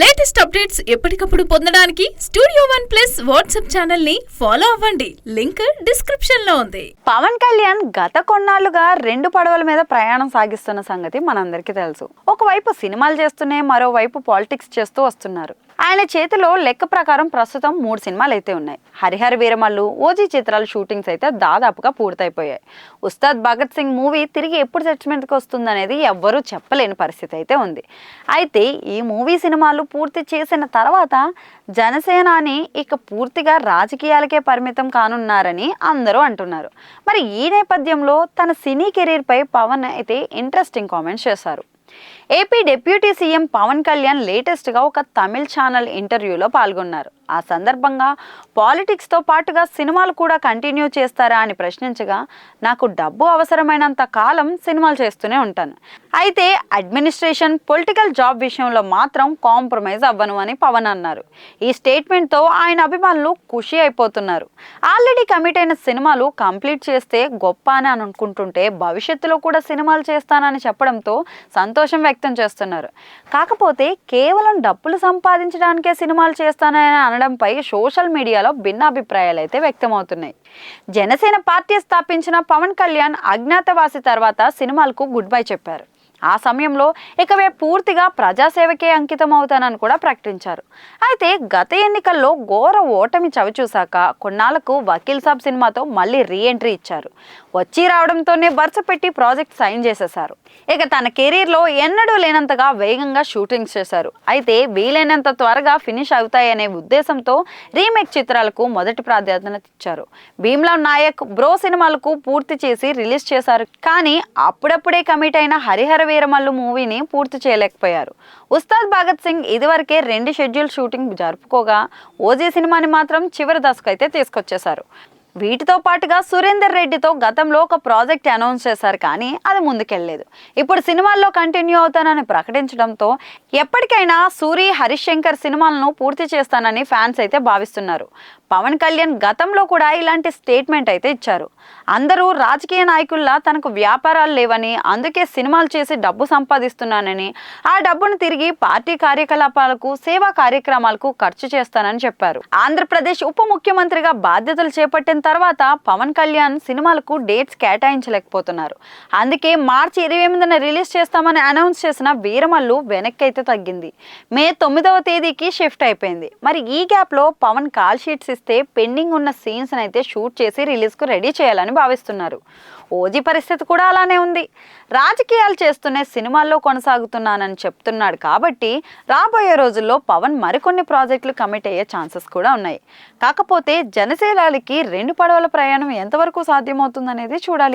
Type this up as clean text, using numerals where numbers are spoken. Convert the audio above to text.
Latest updates ఎప్పటికప్పుడు పొందడానికి studio one plus WhatsApp channel ని ఫాలో అవ్వండి. లింక్ డిస్క్రిప్షన్ లో ఉంది. పవన్ కళ్యాణ్ గత కొన్నాళ్లుగా రెండు పడవల మీద ప్రయాణం సాగిస్తున్న సంగతి మనందరికీ తెలుసు. ఒకవైపు సినిమాలు చేస్తూనే మరోవైపు పాలిటిక్స్ చేస్తూ వస్తున్నారు. ఆయన చేతిలో లెక్క ప్రకారం ప్రస్తుతం 3 సినిమాలు అయితే ఉన్నాయి. హరిహర వీరమల్లు, ఓజీ చిత్రాల షూటింగ్స్ అయితే దాదాపుగా పూర్తయిపోయాయి. ఉస్తాద్ భగత్ సింగ్ మూవీ తిరిగి ఎప్పుడు సెటిల్మెంట్కి వస్తుందనేది ఎవ్వరూ చెప్పలేని పరిస్థితి అయితే ఉంది. అయితే ఈ మూవీ సినిమాలు పూర్తి చేసిన తర్వాత జనసేనాని ఇక పూర్తిగా రాజకీయాలకే పరిమితం కానున్నారని అందరూ అంటున్నారు. మరి ఈ నేపథ్యంలో తన సినీ కెరీర్పై పవన్ అయితే ఇంట్రెస్టింగ్ కామెంట్స్ చేశారు. AP deputy CM Pawan Kalyan లేటెస్ట్గా ఒక తమిళ్ ఛానల్ ఇంటర్వ్యూలో పాల్గొన్నారు. ఆ సందర్భంగా పాలిటిక్స్తో పాటుగా సినిమాలు కూడా కంటిన్యూ చేస్తారా అని ప్రశ్నించగా, నాకు డబ్బు అవసరమైనంత కాలం సినిమాలు చేస్తూనే ఉంటాను, అయితే అడ్మినిస్ట్రేషన్, పొలిటికల్ జాబ్ విషయంలో మాత్రం కాంప్రమైజ్ అవ్వను అని పవన్ అన్నారు. ఈ స్టేట్మెంట్తో ఆయన అభిమానులు ఖుషి అయిపోతున్నారు. ఆల్రెడీ కమిట్ అయిన సినిమాలు కంప్లీట్ చేస్తే గొప్ప అని అనుకుంటుంటే భవిష్యత్తులో కూడా సినిమాలు చేస్తానని చెప్పడంతో సంతోషం వ్యక్తం చేస్తున్నారు. కాకపోతే కేవలం డబ్బులు సంపాదించడానికే సినిమాలు చేస్తానని అనడంపై సోషల్ మీడియాలో భిన్నాభిప్రాయాలు అయితే వ్యక్తమవుతున్నాయి. జనసేన పార్టీ స్థాపించిన పవన్ కళ్యాణ్ అజ్ఞాతవాసి తర్వాత సినిమాలకు గుడ్ బై చెప్పారు. ఆ సమయంలో ఇకవే పూర్తిగా ప్రజాసేవకే అంకితం అవుతానని కూడా ప్రకటించారు. అయితే గత ఎన్నికల్లో ఘోర ఓటమి చవిచూశాక కొన్నాళ్లకు వకీల్ సాబ్ సినిమాతో మళ్ళీ రీఎంట్రీ ఇచ్చారు. వచ్చి రావడంతోనే వరుస పెట్టి ప్రాజెక్ట్ సైన్ చేసేశారు. ఇక తన కెరీర్లో ఎన్నడూ లేనంతగా వేగంగా షూటింగ్స్ చేశారు. అయితే వీలైనంత త్వరగా ఫినిష్ అవుతాయనే ఉద్దేశంతో రీమేక్ చిత్రాలకు మొదటి ప్రాధాన్యత ఇచ్చారు. భీమ్లా నాయక్, బ్రో సినిమాలకు పూర్తి చేసి రిలీజ్ చేశారు. కానీ అప్పుడప్పుడే కమిట్ అయిన హరిహర వీరమల్లు మూవీని పూర్తి చేయలేకపోయారు. ఉస్తాద్ భగత్ సింగ్ ఇదివరకే 2 షెడ్యూల్ షూటింగ్ జరుపుకోగా ఓజీ సినిమాని మాత్రం చివరి దశకు అయితే తీసుకొచ్చేశారు. వీటితో పాటుగా సురేందర్ రెడ్డితో గతంలో ఒక ప్రాజెక్ట్ అనౌన్స్ చేశారు, కానీ అది ముందుకెళ్ళలేదు. ఇప్పుడు సినిమాల్లో కంటిన్యూ అవుతానని ప్రకటించడంతో ఎప్పటికైనా సూరి, హరీష్ శంకర్ సినిమాలను పూర్తి చేస్తానని ఫ్యాన్స్ అయితే భావిస్తున్నారు. పవన్ కళ్యాణ్ గతంలో కూడా ఇలాంటి స్టేట్మెంట్ అయితే ఇచ్చారు. అందరూ రాజకీయ నాయకుల్లా తనకు వ్యాపారాలు లేవని, అందుకే సినిమాలు చేసి డబ్బు సంపాదిస్తున్నానని, ఆ డబ్బును తిరిగి పార్టీ కార్యకలాపాలకు, సేవా కార్యక్రమాలకు ఖర్చు చేస్తానని చెప్పారు. ఆంధ్రప్రదేశ్ ఉప ముఖ్యమంత్రిగా బాధ్యతలు చేపట్టిన తర్వాత పవన్ కళ్యాణ్ సినిమాలకు డేట్స్ కేటాయించలేకపోతున్నారు. అందుకే మార్చి 28న రిలీజ్ చేస్తామని అనౌన్స్ చేసిన వీరమల్లు వెనక్కి అయితే తగ్గింది. మే 9వ తేదీకి షిఫ్ట్ అయిపోయింది. మరి ఈ గ్యాప్లో పవన్ కాల్ షీట్స్ ఇస్తే పెండింగ్ ఉన్న సీన్స్ అయితే షూట్ చేసి రిలీజ్కు రెడీ చేయాలని భావిస్తున్నారు. ఓజీ పరిస్థితి కూడా అలానే ఉంది. రాజకీయాలు చేస్తూనే సినిమాల్లో కొనసాగుతున్నానని చెప్తున్నాడు కాబట్టి రాబోయే రోజుల్లో పవన్ మరికొన్ని ప్రాజెక్టులు కమిట్ అయ్యే ఛాన్సెస్ కూడా ఉన్నాయి. కాకపోతే జనసేనానికి 2 పడవల ప్రయాణం ఎంతవరకు సాధ్యమవుతుందనేది చూడాలి.